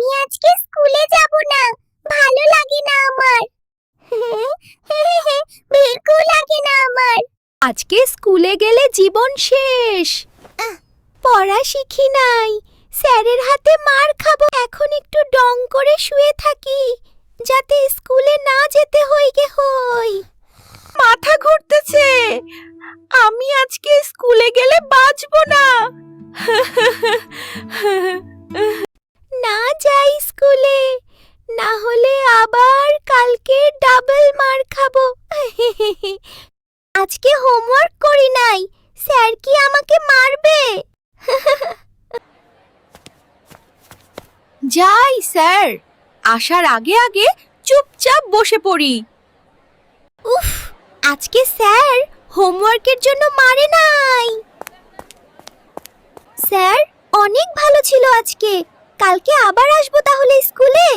আমি আজকে স্কুলে যাব না, ভালো লাগে না আমার। বিলকুল লাগে না আমার। আজকে স্কুলে গেলে জীবন শেষ। পড়া শিখি নাই, স্যারের হাতে মার খাবো। এখন একটু ডং করে শুয়ে থাকি, যাতে স্কুলে না যেতে হই। মাথা ঘুরতেছে, আমি আজকে স্কুলে গেলে বাঁচবো না। না যাই স্কুলে, না হলে আবার কালকে ডাবল মার খাবো। আজকে হোমওয়ার্ক করি নাই, স্যার কি আমাকে মারবে? যাই স্যার, আসার আগে আগে চুপচাপ বসে পড়ি। উফ, আজকে স্যার হোমওয়ার্কের জন্য মারে নাই। স্যার অনেক ভালো ছিল আজকে, কালকে আবার আসবো তাহলে স্কুলে।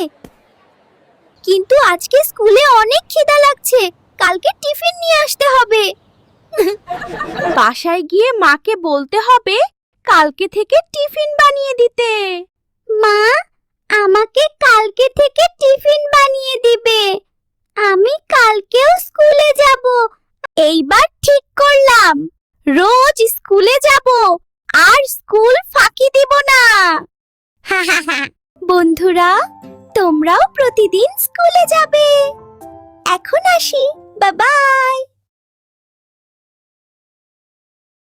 কিন্তু আজকে স্কুলে অনেক খিদা লাগছে, কালকে টিফিন নিয়ে আসতে হবে। বাসায় গিয়ে মাকে বলতে হবে কালকে থেকে টিফিন বানিয়ে দিতে। মা, আমাকে কালকে থেকে টিফিন বানিয়ে দিবে। আমি কালকেও স্কুলে যাব। এইবার ঠিক করলাম, রোজ স্কুলে যাব আর স্কুল ফাঁকি দিব না। বন্ধুরা, তোমরাও প্রতিদিন স্কুলে যাবে। এখন আসি, বাই বাই।